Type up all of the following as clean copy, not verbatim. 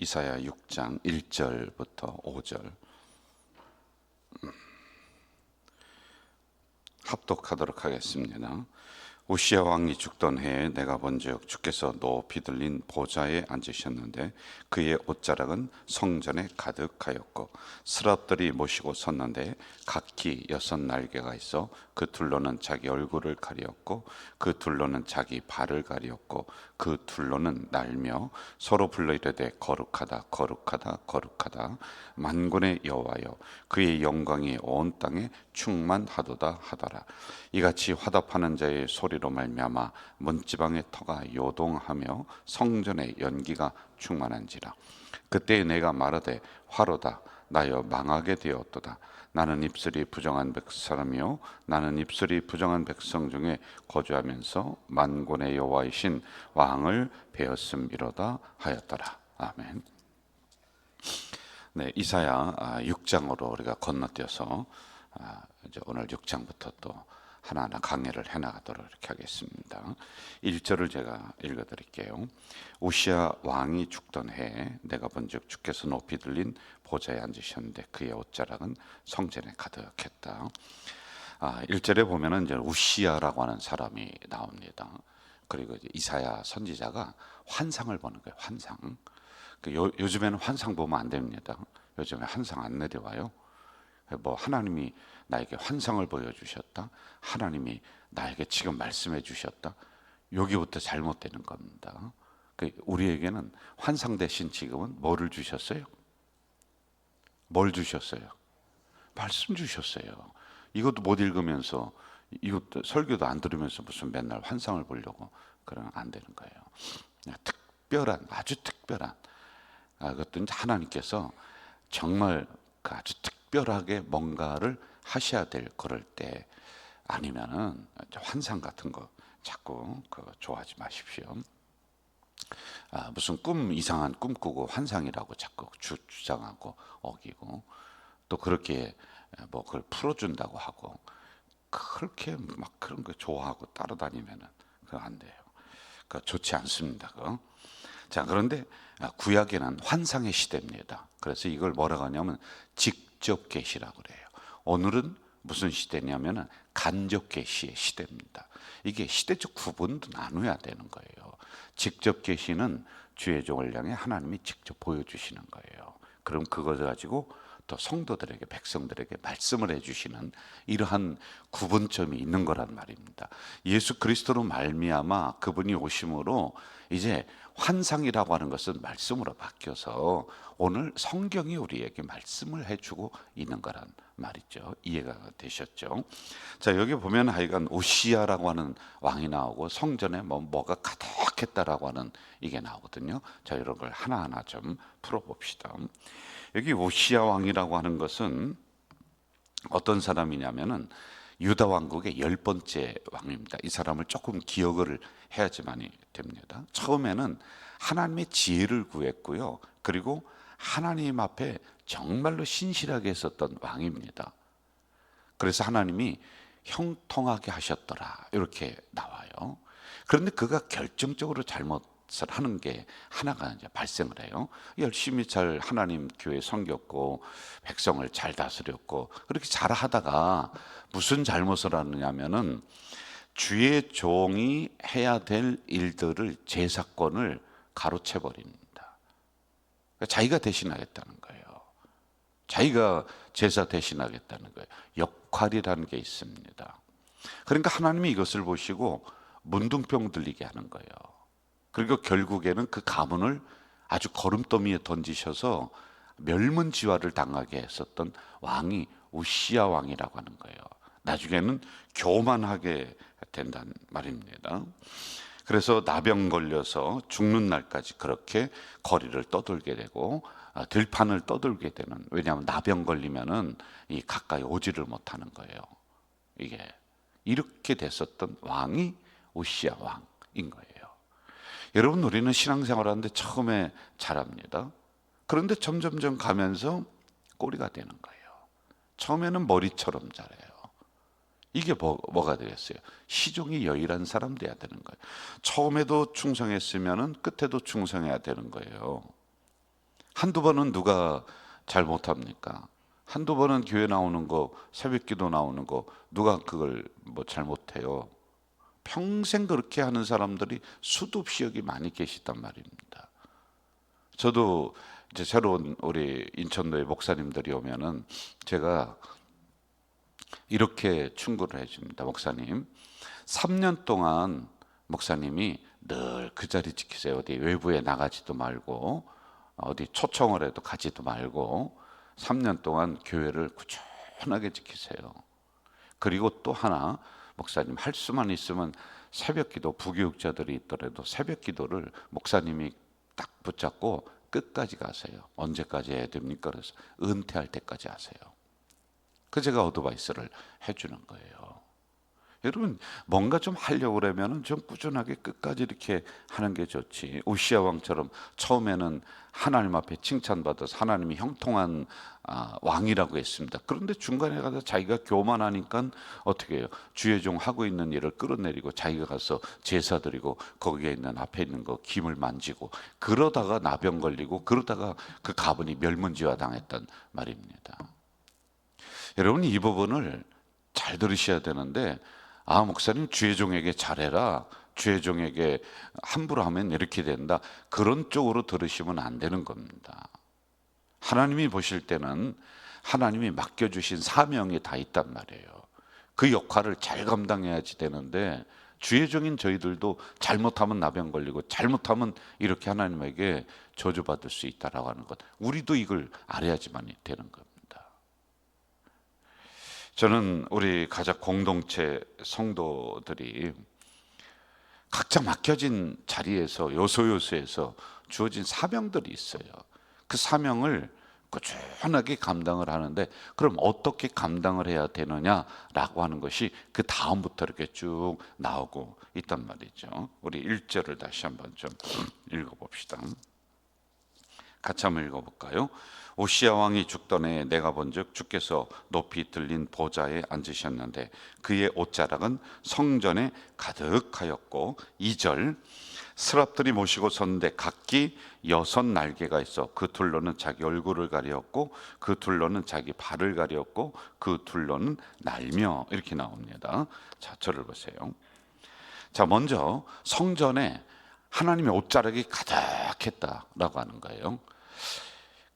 이사야 6장 1절부터 5절 합독하도록 하겠습니다. 우시야 왕이 죽던 해에 내가 본즉 주께서 높이 들린 보좌에 앉으셨는데 그의 옷자락은 성전에 가득하였고 스랍들이 모시고 섰는데 각기 6날개가 있어 그 둘로는 자기 얼굴을 가리었고 그 둘로는 자기 발을 가리었고 그 둘로는 날며 서로 불러 이르되 거룩하다 거룩하다 거룩하다 만군의 여호와여 그의 영광이 온 땅에 충만하도다 하더라. 이같이 화답하는 자의 소리로 말미암아 문지방의 터가 요동하며 성전의 연기가 충만한지라. 그때 내가 말하되 화로다 나여 망하게 되었도다. 나는 입술이 부정한 백사람이요 나는 입술이 부정한 백성 중에 거주하면서 만군의 여호와이신 왕을 배웠음이로다 하였더라. 아멘. 네, 이사야 6장으로 우리가 건너뛰어서 이제 오늘 6장부터 또 하나하나 강해를 해나가도록 이렇게 하겠습니다. 1절을 제가 읽어드릴게요. 우시야 왕이 죽던 해에 내가 본즉 주께서 높이 들린 보좌에 앉으셨는데 그의 옷자락은 성전에 가득했다. 1절에 보면은 이제 우시야라고 하는 사람이 나옵니다. 그리고 이제 이사야 선지자가 환상을 보는 거예요. 환상. 요즘에는 환상 보면 안 됩니다. 요즘에 환상 안 내려와요. 뭐 하나님이 나에게 환상을 보여주셨다, 하나님이 나에게 지금 말씀해 주셨다, 여기부터 잘못되는 겁니다. 우리에게는 환상 대신 지금은 뭐를 주셨어요? 뭘 주셨어요? 말씀 주셨어요. 이것도 못 읽으면서 이것도 설교도 안 들으면서 무슨 맨날 환상을 보려고 그러면 안 되는 거예요. 특별한, 아주 특별한 그것도 하나님께서 정말 아주 특별하게 뭔가를 하셔야 될 그럴 때 아니면은 환상 같은 거 자꾸 좋아하지 마십시오. 무슨 이상한 꿈 꾸고 환상이라고 자꾸 주장하고 어기고 또 그렇게 뭐 그걸 풀어준다고 하고 그렇게 막 그런 거 좋아하고 따라다니면은 그거 안 돼요. 그거 좋지 않습니다. 그거. 자, 그런데 구약에는 환상의 시대입니다. 그래서 이걸 뭐라고 하냐면 직접 계시라고 그래요. 오늘은 무슨 시대냐면은 간접 계시의 시대입니다. 이게 시대적 구분도 나눠야 되는 거예요. 직접 계시는 주의 종을 향해 하나님이 직접 보여주시는 거예요. 그럼 그것을 가지고 또 성도들에게, 백성들에게 말씀을 해주시는 이러한 구분점이 있는 거란 말입니다. 예수 그리스도로 말미암아 그분이 오심으로 이제 환상이라고 하는 것은 말씀으로 바뀌어서 오늘 성경이 우리에게 말씀을 해주고 있는 거란 말이죠. 이해가 되셨죠? 자, 여기 보면 하여간 우시야라고 하는 왕이 나오고 성전에 뭐가 가득했다라고 하는 이게 나오거든요. 자, 이런 걸 하나하나 좀 풀어봅시다. 여기 우시야 왕이라고 하는 것은 어떤 사람이냐면은 유다 왕국의 10번째 왕입니다. 이 사람을 조금 기억을 해야지만이 됩니다. 처음에는 하나님의 지혜를 구했고요. 그리고 하나님 앞에 정말로 신실하게 있었던 왕입니다. 그래서 하나님이 형통하게 하셨더라 이렇게 나와요. 그런데 그가 결정적으로 잘못을 하는 게 하나가 이제 발생을 해요. 열심히 잘 하나님 교회 섬겼고 백성을 잘 다스렸고 그렇게 잘 하다가 무슨 잘못을 하느냐면은 주의 종이 해야 될 일들을 제사권을 가로채 버립니다. 자기가 대신하겠다는 거예요. 자기가 제사 대신하겠다는 거예요. 역할이라는 게 있습니다. 그러니까 하나님이 이것을 보시고 문둥병 들리게 하는 거예요. 그리고 결국에는 그 가문을 아주 거름더미에 던지셔서 멸문지화를 당하게 했었던 왕이 우시야 왕이라고 하는 거예요. 나중에는 교만하게 된단 말입니다. 그래서 나병 걸려서 죽는 날까지 그렇게 거리를 떠돌게 되고 들판을 떠돌게 되는, 왜냐하면 나병 걸리면은 이 가까이 오지를 못하는 거예요. 이게 이렇게 됐었던 왕이 우시야 왕인 거예요. 여러분, 우리는 신앙생활 하는데 처음에 잘합니다. 그런데 점점점 가면서 꼬리가 되는 거예요. 처음에는 머리처럼 잘해요. 이게 뭐가 되겠어요? 시종이 여일한 사람 돼야 되는 거예요. 처음에도 충성했으면은 끝에도 충성해야 되는 거예요. 한두 번은 누가 잘 못합니까? 한두 번은 교회 나오는 거, 새벽 기도 나오는 거 누가 그걸 뭐 잘못해요? 평생 그렇게 하는 사람들이 수도 없이 여기 많이 계시단 말입니다. 저도 이제 새로운 우리 인천도의 목사님들이 오면은 제가 이렇게 충고를 해줍니다. 목사님, 3년 동안 목사님이 늘 그 자리 지키세요. 어디 외부에 나가지도 말고 어디 초청을 해도 가지도 말고 3년 동안 교회를 꾸준하게 지키세요. 그리고 또 하나, 목사님 할 수만 있으면 새벽 기도, 부교육자들이 있더라도 새벽 기도를 목사님이 딱 붙잡고 끝까지 가세요. 언제까지 해야 됩니까? 그래서 은퇴할 때까지 하세요. 그 제가 어드바이스를 해주는 거예요. 여러분, 뭔가 좀 하려고 그러면 좀 꾸준하게 끝까지 이렇게 하는 게 좋지. 우시아 왕처럼 처음에는 하나님 앞에 칭찬받아서 하나님이 형통한 왕이라고 했습니다. 그런데 중간에 가서 자기가 교만하니까 어떻게 해요? 주의 종 하고 있는 일을 끌어내리고 자기가 가서 제사 드리고 거기에 있는 앞에 있는 거 김을 만지고 그러다가 나병 걸리고 그러다가 그 가문이 멸문지화 당했단 말입니다. 여러분, 이 부분을 잘 들으셔야 되는데, 목사님 주의 종에게 잘해라, 주의 종에게 함부로 하면 이렇게 된다, 그런 쪽으로 들으시면 안 되는 겁니다. 하나님이 보실 때는 하나님이 맡겨주신 사명이 다 있단 말이에요. 그 역할을 잘 감당해야지 되는데, 주의 종인 저희들도 잘못하면 나병 걸리고 잘못하면 이렇게 하나님에게 저주받을 수 있다라고 하는 것, 우리도 이걸 알아야지만 되는 겁니다. 저는 우리 가족 공동체 성도들이 각자 맡겨진 자리에서 요소요소에서 주어진 사명들이 있어요. 그 사명을 꾸준하게 감당을 하는데, 그럼 어떻게 감당을 해야 되느냐라고 하는 것이 그 다음부터 이렇게 쭉 나오고 있단 말이죠. 우리 1절을 다시 한번 좀 읽어봅시다. 같이 한번 읽어볼까요? 오시아 왕이 죽던 해에 내가 본즉 주께서 높이 들린 보좌에 앉으셨는데 그의 옷자락은 성전에 가득하였고, 2절, 스랍들이 모시고 섰는데 각기 6 날개가 있어 그 둘로는 자기 얼굴을 가리었고 그 둘로는 자기 발을 가리었고 그 둘로는 날며, 이렇게 나옵니다. 자, 저를 보세요. 자, 먼저 성전에 하나님의 옷자락이 가득했다라고 하는 거예요.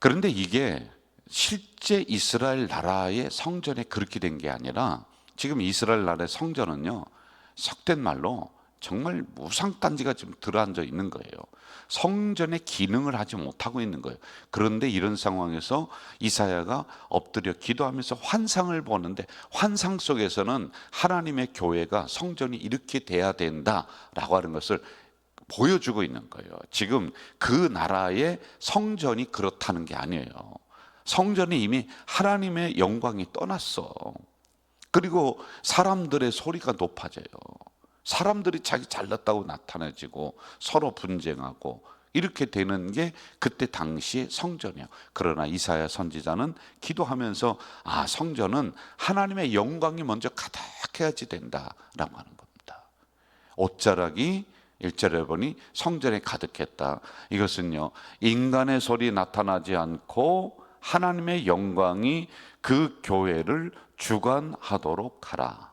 그런데 이게 실제 이스라엘 나라의 성전에 그렇게 된 게 아니라, 지금 이스라엘 나라의 성전은요, 속된 말로 정말 무상단지가 지금 들어앉아 있는 거예요. 성전의 기능을 하지 못하고 있는 거예요. 그런데 이런 상황에서 이사야가 엎드려 기도하면서 환상을 보는데, 환상 속에서는 하나님의 교회가, 성전이 이렇게 돼야 된다라고 하는 것을 보여주고 있는 거예요. 지금 그 나라의 성전이 그렇다는 게 아니에요. 성전이 이미 하나님의 영광이 떠났어. 그리고 사람들의 소리가 높아져요. 사람들이 자기 잘났다고 나타내지고 서로 분쟁하고 이렇게 되는 게 그때 당시의 성전이에요. 그러나 이사야 선지자는 기도하면서 성전은 하나님의 영광이 먼저 가득해야지 된다라고 하는 겁니다. 옷자락이 1절에 보니 성전에 가득했다. 이것은요, 인간의 소리 나타나지 않고 하나님의 영광이 그 교회를 주관하도록 하라.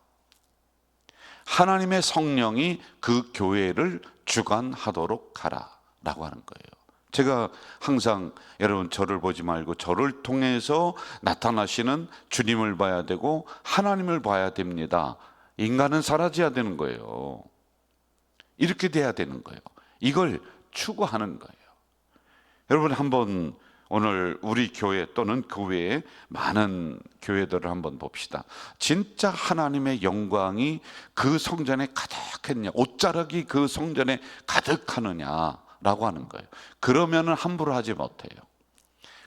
하나님의 성령이 그 교회를 주관하도록 하라 라고 하는 거예요. 제가 항상 여러분, 저를 보지 말고 저를 통해서 나타나시는 주님을 봐야 되고 하나님을 봐야 됩니다. 인간은 사라져야 되는 거예요. 이렇게 돼야 되는 거예요. 이걸 추구하는 거예요. 여러분, 한번 오늘 우리 교회 또는 그 외에 많은 교회들을 한번 봅시다. 진짜 하나님의 영광이 그 성전에 가득했냐, 옷자락이 그 성전에 가득하느냐라고 하는 거예요. 그러면은 함부로 하지 못해요.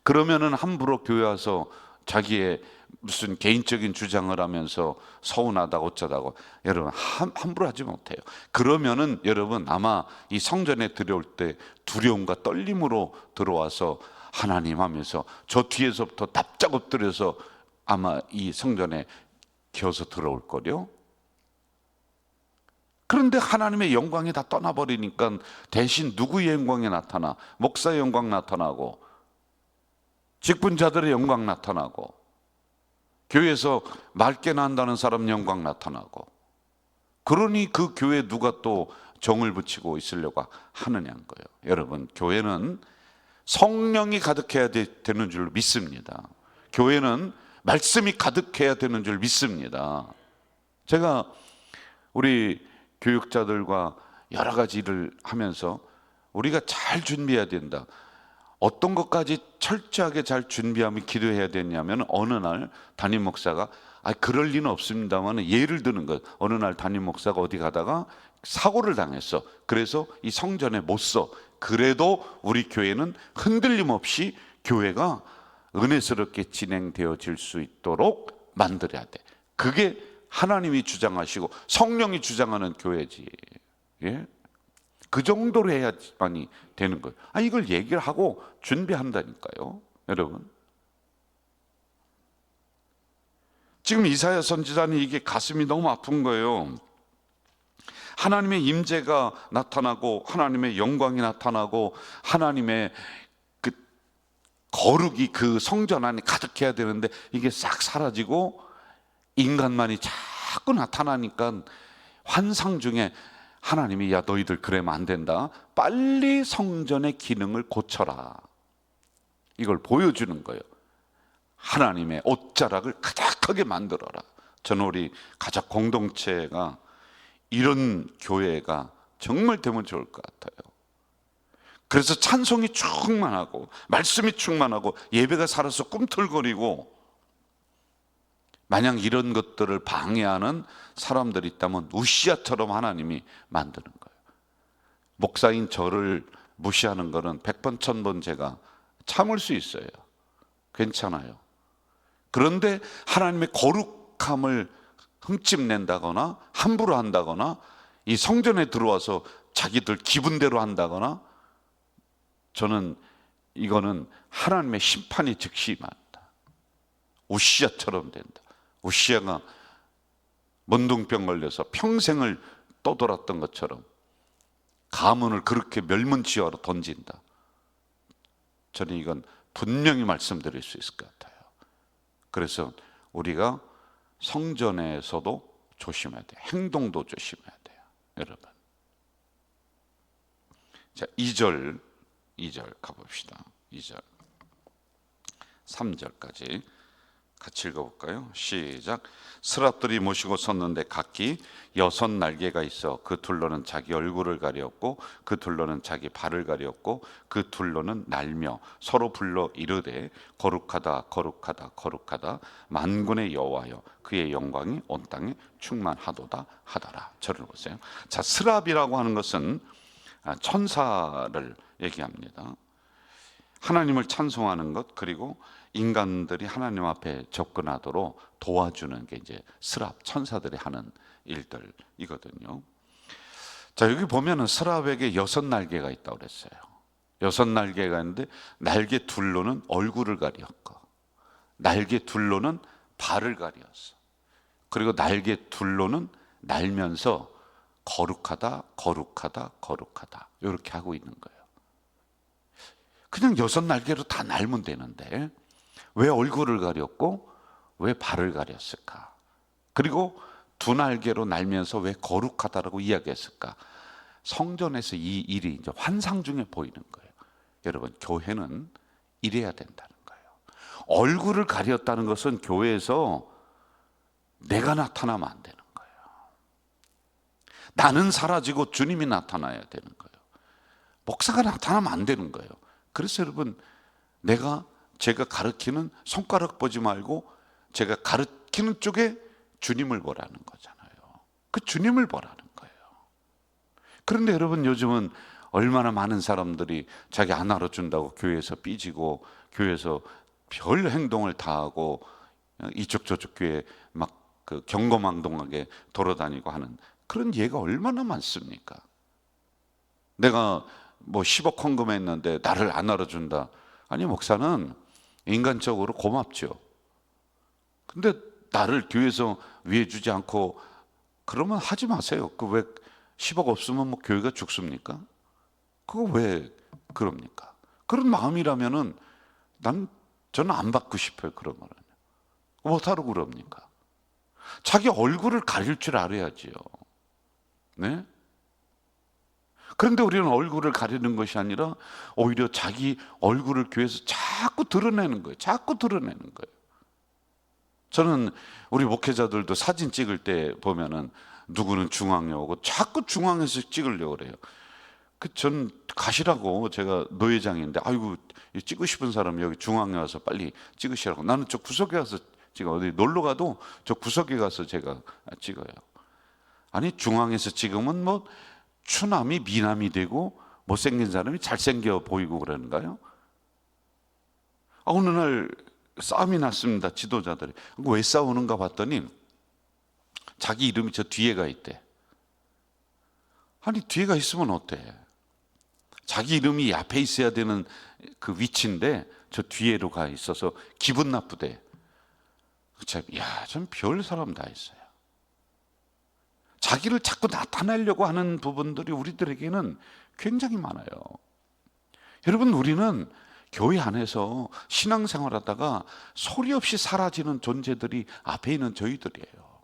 그러면은 함부로 교회 와서 자기의 무슨 개인적인 주장을 하면서 서운하다고 어쩌다고, 여러분 함부로 하지 못해요. 그러면은 여러분 아마 이 성전에 들어올 때 두려움과 떨림으로 들어와서 하나님 하면서 저 뒤에서부터 납작 엎드려서 아마 이 성전에 기어서 들어올 거요. 그런데 하나님의 영광이 다 떠나버리니까 대신 누구의 영광이 나타나? 목사의 영광 나타나고 직분자들의 영광 나타나고, 교회에서 맑게 난다는 사람 영광 나타나고, 그러니 그 교회에 누가 또 정을 붙이고 있으려고 하느냐는 거예요. 여러분, 교회는 성령이 가득해야 되는 줄 믿습니다. 교회는 말씀이 가득해야 되는 줄 믿습니다. 제가 우리 교육자들과 여러 가지 일을 하면서 우리가 잘 준비해야 된다, 어떤 것까지 철저하게 잘 준비하면 기도해야 되냐면, 어느 날 담임 목사가 그럴 리는 없습니다만 예를 드는 것, 어느 날 담임 목사가 어디 가다가 사고를 당했어. 그래서 이 성전에 못 써. 그래도 우리 교회는 흔들림 없이 교회가 은혜스럽게 진행되어질 수 있도록 만들어야 돼. 그게 하나님이 주장하시고 성령이 주장하는 교회지. 예? 그 정도로 해야만이 되는 거예요. 이걸 얘기를 하고 준비한다니까요, 여러분. 지금 이사야 선지자는 이게 가슴이 너무 아픈 거예요. 하나님의 임재가 나타나고, 하나님의 영광이 나타나고, 하나님의 그 거룩이 그 성전 안에 가득해야 되는데 이게 싹 사라지고 인간만이 자꾸 나타나니까 환상 중에 하나님이 야, 너희들 그러면 안 된다, 빨리 성전의 기능을 고쳐라, 이걸 보여주는 거예요. 하나님의 옷자락을 가득하게 만들어라. 저는 우리 가족 공동체가 이런 교회가 정말 되면 좋을 것 같아요. 그래서 찬송이 충만하고 말씀이 충만하고 예배가 살아서 꿈틀거리고, 만약 이런 것들을 방해하는 사람들이 있다면 우시아처럼 하나님이 만드는 거예요. 목사인 저를 무시하는 거는 100번 1000번 제가 참을 수 있어요. 괜찮아요. 그런데 하나님의 거룩함을 흠집낸다거나 함부로 한다거나 이 성전에 들어와서 자기들 기분대로 한다거나, 저는 이거는 하나님의 심판이 즉시 임한다. 우시아처럼 된다. 우시아가 문둥병 걸려서 평생을 떠돌았던 것처럼 가문을 그렇게 멸문지화로 던진다. 저는 이건 분명히 말씀드릴 수 있을 것 같아요. 그래서 우리가 성전에서도 조심해야 돼요. 행동도 조심해야 돼요, 여러분. 자, 2절 가봅시다. 2절 3절까지 같이 읽어볼까요? 시작. 스랍들이 모시고 섰는데 각기 6 날개가 있어 그 둘로는 자기 얼굴을 가렸고 그 둘로는 자기 발을 가렸고 그 둘로는 날며 서로 불러 이르되 거룩하다 거룩하다 거룩하다 만군의 여호와여, 그의 영광이 온 땅에 충만하도다 하더라. 저를 보세요. 자, 스랍이라고 하는 것은 천사를 얘기합니다. 하나님을 찬송하는 것, 그리고 인간들이 하나님 앞에 접근하도록 도와주는 게 이제 스랍, 천사들이 하는 일들이거든요. 자, 여기 보면은 스랍에게 6 날개가 있다고 그랬어요. 6 날개가 있는데 날개 둘로는 얼굴을 가렸고, 날개 둘로는 발을 가렸어. 그리고 날개 둘로는 날면서 거룩하다 거룩하다 거룩하다 이렇게 하고 있는 거예요. 그냥 6 날개로 다 날면 되는데 왜 얼굴을 가렸고 왜 발을 가렸을까? 그리고 2 날개로 날면서 왜 거룩하다라고 이야기했을까? 성전에서 이 일이 이제 환상 중에 보이는 거예요. 여러분, 교회는 이래야 된다는 거예요. 얼굴을 가렸다는 것은 교회에서 내가 나타나면 안 되는 거예요. 나는 사라지고 주님이 나타나야 되는 거예요. 목사가 나타나면 안 되는 거예요. 그래서 여러분, 제가 가르치는 손가락 보지 말고 제가 가르치는 쪽에 주님을 보라는 거잖아요. 그 주님을 보라는 거예요. 그런데 여러분, 요즘은 얼마나 많은 사람들이 자기 안 알아준다고 교회에서 삐지고 교회에서 별 행동을 다 하고 이쪽 저쪽 교회 막 그 경거망동하게 돌아다니고 하는 그런 예가 얼마나 많습니까? 내가 뭐 10억 헌금했는데 나를 안 알아준다. 아니, 목사는 인간적으로 고맙죠. 근데 나를 교회에서 위해주지 않고 그러면 하지 마세요. 그 왜 10억 없으면 뭐 교회가 죽습니까? 그거 왜 그럽니까? 그런 마음이라면은 난 저는 안 받고 싶어요. 그런 거는. 못하러 그럽니까? 자기 얼굴을 가릴 줄 알아야지요. 네? 그런데 우리는 얼굴을 가리는 것이 아니라 오히려 자기 얼굴을 교회에서 자꾸 드러내는 거예요. 자꾸 드러내는 거예요. 저는 우리 목회자들도 사진 찍을 때 보면은 누구는 중앙에 오고 자꾸 중앙에서 찍으려고 그래요. 전 가시라고, 제가 노회장인데, 아이고 찍고 싶은 사람 여기 중앙에 와서 빨리 찍으시라고. 나는 저 구석에 가서 찍어. 어디 놀러 가도 저 구석에 가서 제가 찍어요. 아니, 중앙에서 찍으면 뭐 추남이 미남이 되고 못생긴 사람이 잘생겨 보이고 그러는가요? 어느 날 싸움이 났습니다. 지도자들이. 왜 싸우는가 봤더니 자기 이름이 저 뒤에가 있대. 아니, 뒤에가 있으면 어때? 자기 이름이 앞에 있어야 되는 그 위치인데 저 뒤에로 가 있어서 기분 나쁘대. 참, 전 별 사람 다 있어요. 자기를 자꾸 나타내려고 하는 부분들이 우리들에게는 굉장히 많아요. 여러분, 우리는 교회 안에서 신앙생활 하다가 소리 없이 사라지는 존재들이 앞에 있는 저희들이에요.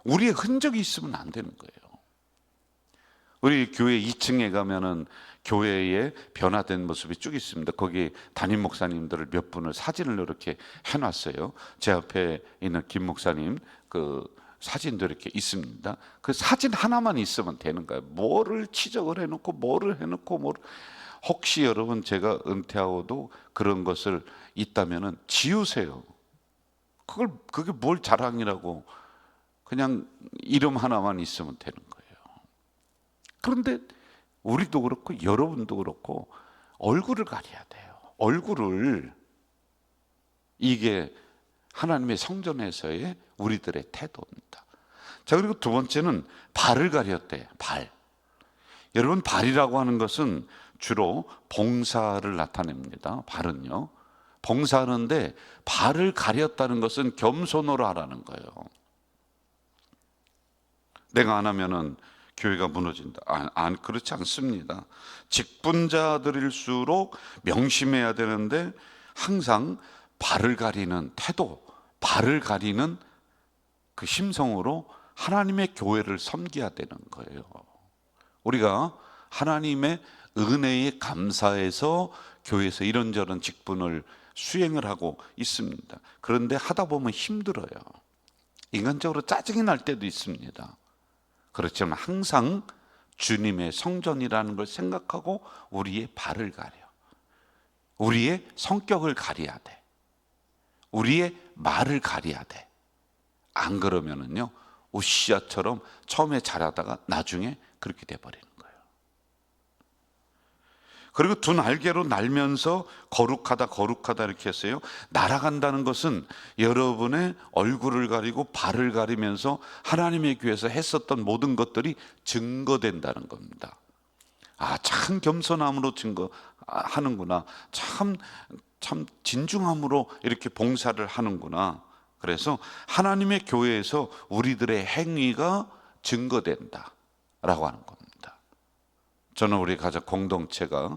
우리의 흔적이 있으면 안 되는 거예요. 우리 교회 2층에 가면은 교회의 변화된 모습이 쭉 있습니다. 거기 담임 목사님들을 몇 분을 사진을 이렇게 해놨어요. 제 앞에 있는 김 목사님 그 사진도 이렇게 있습니다. 그 사진 하나만 있으면 되는 거예요. 뭐를 지적을 해놓고 뭐를 해놓고 혹시 여러분 제가 은퇴하고도 그런 것을 있다면은 지우세요. 그게 뭘 자랑이라고, 그냥 이름 하나만 있으면 되는 거예요. 그런데 우리도 그렇고 여러분도 그렇고 얼굴을 가려야 돼요. 얼굴을. 이게 하나님의 성전에서의 우리들의 태도입니다. 자, 그리고 두 번째는 발을 가렸대. 발. 여러분, 발이라고 하는 것은 주로 봉사를 나타냅니다. 발은요. 봉사하는데 발을 가렸다는 것은 겸손으로 하라는 거예요. 내가 안 하면은 교회가 무너진다. 그렇지 않습니다. 직분자들일수록 명심해야 되는데 항상 발을 가리는 태도, 발을 가리는 그 심성으로 하나님의 교회를 섬겨야 되는 거예요. 우리가 하나님의 은혜에 감사해서 교회에서 이런저런 직분을 수행을 하고 있습니다. 그런데 하다 보면 힘들어요. 인간적으로 짜증이 날 때도 있습니다. 그렇지만 항상 주님의 성전이라는 걸 생각하고 우리의 발을 가려, 우리의 성격을 가려야 돼. 우리의 말을 가려야 돼. 안 그러면은요, 우시아처럼 처음에 잘하다가 나중에 그렇게 돼버리는 거예요. 그리고 두 날개로 날면서 거룩하다 이렇게 했어요. 날아간다는 것은 여러분의 얼굴을 가리고 발을 가리면서 하나님의 교회에서 했었던 모든 것들이 증거된다는 겁니다. 참 겸손함으로 증거하는구나. 참 진중함으로 이렇게 봉사를 하는구나. 그래서 하나님의 교회에서 우리들의 행위가 증거된다 라고 하는 겁니다. 저는 우리 가족 공동체가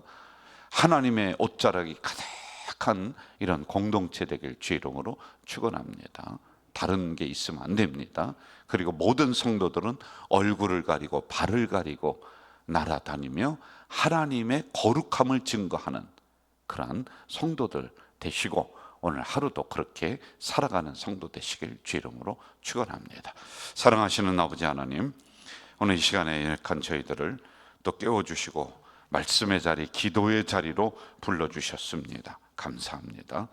하나님의 옷자락이 가득한 이런 공동체 되길 주의 이름으로 축원합니다. 다른 게 있으면 안 됩니다. 그리고 모든 성도들은 얼굴을 가리고 발을 가리고 날아다니며 하나님의 거룩함을 증거하는 그러한 성도들 되시고, 오늘 하루도 그렇게 살아가는 성도 되시길 주의 이름으로 축원합니다. 사랑하시는 아버지 하나님, 오늘 이 시간에 연약한 저희들을 또 깨워주시고 말씀의 자리, 기도의 자리로 불러주셨습니다. 감사합니다.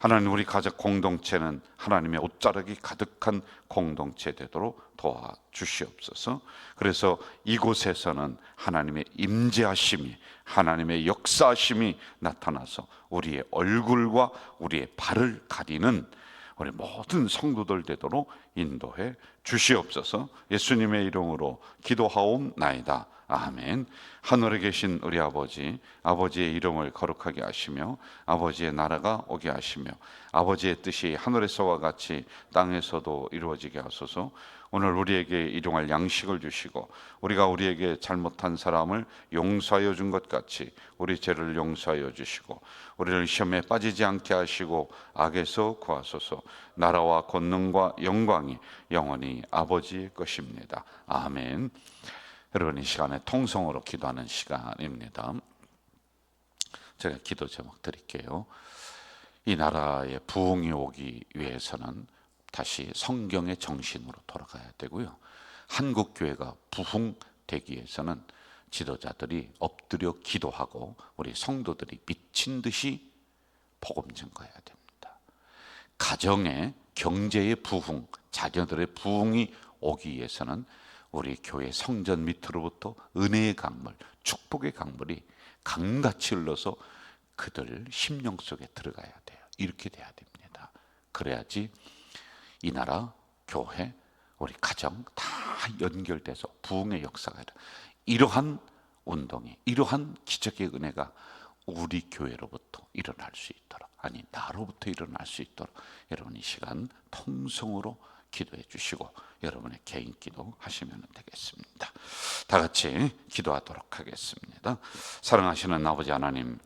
하나님, 우리 가족 공동체는 하나님의 옷자락이 가득한 공동체 되도록 도와주시옵소서. 그래서 이곳에서는 하나님의 임재하심이, 하나님의 역사하심이 나타나서 우리의 얼굴과 우리의 발을 가리는 우리 모든 성도들 되도록 인도해 주시옵소서. 예수님의 이름으로 기도하옵나이다. 아멘. 하늘에 계신 우리 아버지, 아버지의 이름을 거룩하게 하시며 아버지의 나라가 오게 하시며 아버지의 뜻이 하늘에서와 같이 땅에서도 이루어지게 하소서. 오늘 우리에게 일용할 양식을 주시고 우리가 우리에게 잘못한 사람을 용서하여 준 것 같이 우리 죄를 용서하여 주시고 우리를 시험에 빠지지 않게 하시고 악에서 구하소서. 나라와 권능과 영광이 영원히 아버지의 것입니다. 아멘. 여러분, 이 시간에 통성으로 기도하는 시간입니다. 제가 기도 제목 드릴게요. 이 나라에 부흥이 오기 위해서는 다시 성경의 정신으로 돌아가야 되고요. 한국 교회가 부흥되기 위해서는 지도자들이 엎드려 기도하고 우리 성도들이 미친 듯이 복음 증거해야 됩니다. 가정의 경제의 부흥, 자녀들의 부흥이 오기 위해서는 우리 교회 성전 밑으로부터 은혜의 강물, 축복의 강물이 강같이 흘러서 그들 심령 속에 들어가야 돼요. 이렇게 돼야 됩니다. 그래야지 이 나라, 교회, 우리 가정 다 연결돼서 부흥의 역사가 일어나요. 이러한 운동이, 이러한 기적의 은혜가 우리 교회로부터 일어날 수 있도록, 아니 나로부터 일어날 수 있도록 여러분 이 시간 통성으로 기도해 주시고 여러분의 개인 기도 하시면 되겠습니다. 다 같이 기도하도록 하겠습니다. 사랑하시는 아버지 하나님,